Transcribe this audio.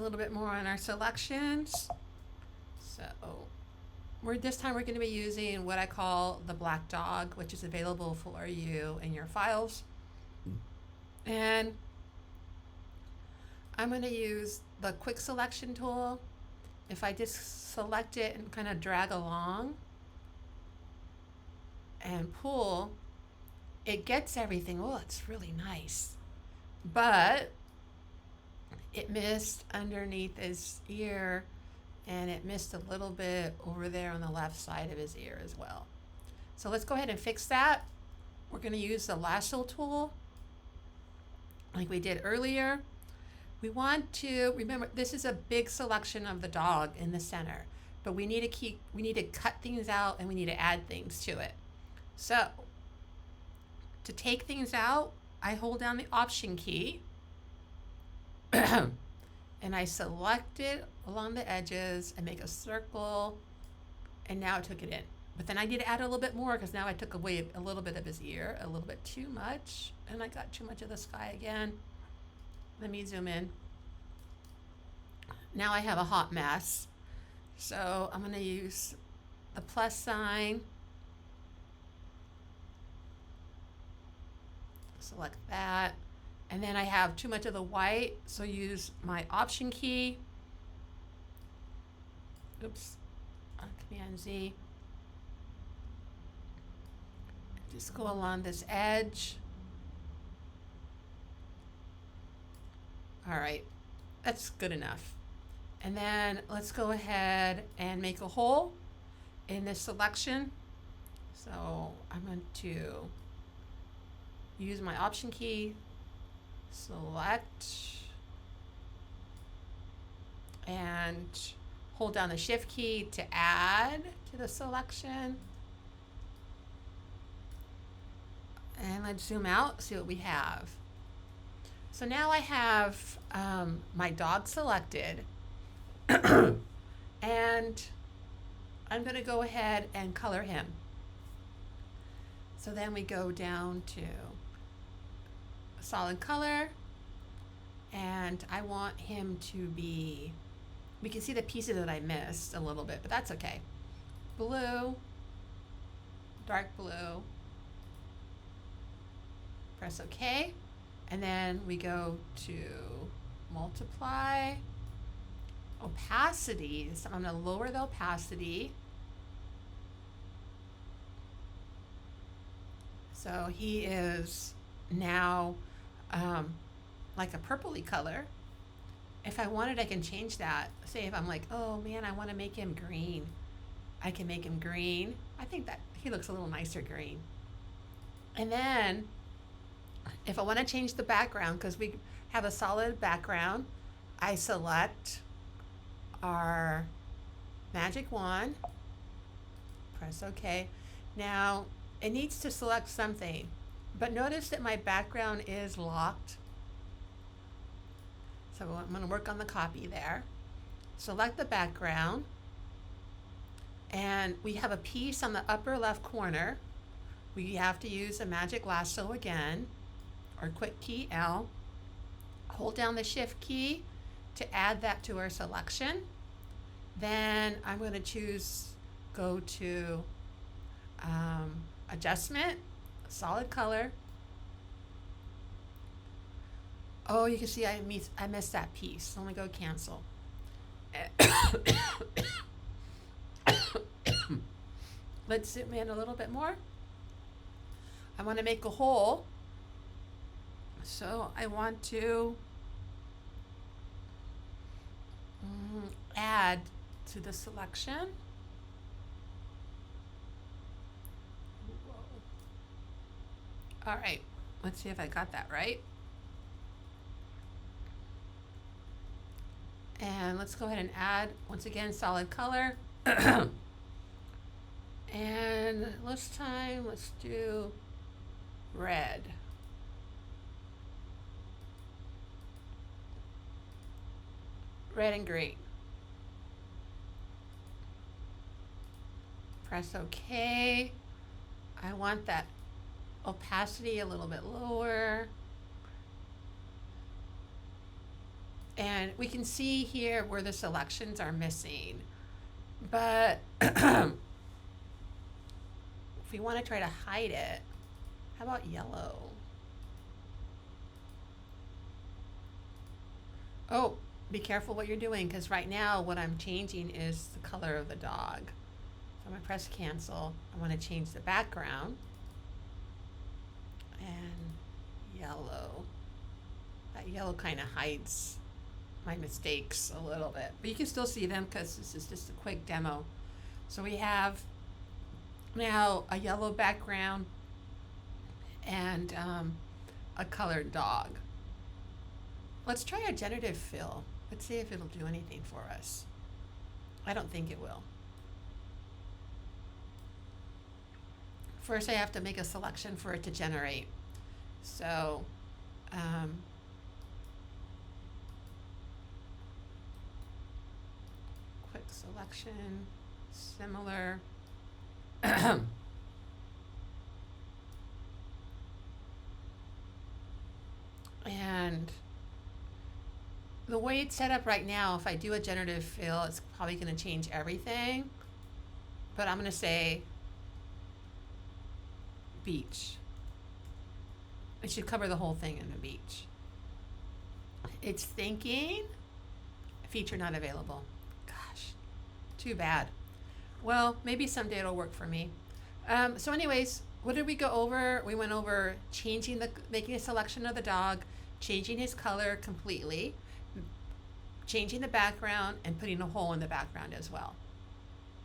A little bit more on our selections. So this time we're going to be using what I call the black dog, which is available for you in your files. And I'm going to use the quick selection tool. If I just select it and kind of drag along and pull, it gets everything. Oh, it's really nice. But it missed underneath his ear, and it missed a little bit over there on the left side of his ear as well. So let's go ahead and fix that. We're going to use the lasso tool like we did earlier. We want to remember this is a big selection of the dog in the center, but we need to cut things out and we need to add things to it. So to take things out, I hold down the Option key and I select it along the edges and make a circle, and now I took it in. But then I need to add a little bit more because now I took away a little bit of his ear, a little bit too much, and I got too much of the sky again. Let me zoom in. Now I have a hot mess. So I'm going to use the plus sign. Select that. And then I have too much of the white, so use my Option key. Oops. Command Z. Just go along this edge. All right, that's good enough. And then let's go ahead and make a hole in this selection. So I'm going to use my Option key, select, and hold down the Shift key to add to the selection. And let's zoom out, see what we have. So now I have my dog selected. And I'm going to go ahead and color him. So then we go down to solid color, and I want him to be, we can see the pieces that I missed a little bit, but that's okay. Blue, dark blue, press OK, and then we go to multiply, opacity. So I'm going to lower the opacity. So he is now like a purpley color. If I wanted, I can change that. Say if I'm like, oh man, I want to make him green, I can make him green. I think that he looks a little nicer green. And then if I want to change the background, because we have a solid background, I select our magic wand, press OK. Now it needs to select something, but notice that my background is locked. So I'm going to work on the copy there. Select the background, and we have a piece on the upper left corner. We have to use a magic lasso again, or quick key L. Hold down the Shift key to add that to our selection. Then I'm going to go to adjustment, solid color. Oh, you can see I missed that piece. So I'm going to go cancel. Let's zoom in a little bit more. I want to make a hole. So I want to add to the selection. All right, let's see if I got that right. And let's go ahead and add, once again, solid color. And this time, let's do red. Red and green. Press OK. I want that opacity a little bit lower. And we can see here where the selections are missing. But if we want to try to hide it, how about yellow? Oh, be careful what you're doing, because right now what I'm changing is the color of the dog. So I'm going to press cancel. I want to change the background. And yellow. That yellow kind of hides my mistakes a little bit. But you can still see them because this is just a quick demo. So we have now a yellow background and a colored dog. Let's try a generative fill. Let's see if it'll do anything for us. I don't think it will. First, I have to make a selection for it to generate. So, quick selection, similar. And the way it's set up right now, if I do a generative fill, it's probably going to change everything. But I'm going to say beach. It should cover the whole thing in the beach. It's thinking feature not available. Gosh, too bad. Well, maybe someday it'll work for me. So anyways, what did we go over? We went over making a selection of the dog, changing his color completely, changing the background, and putting a hole in the background as well.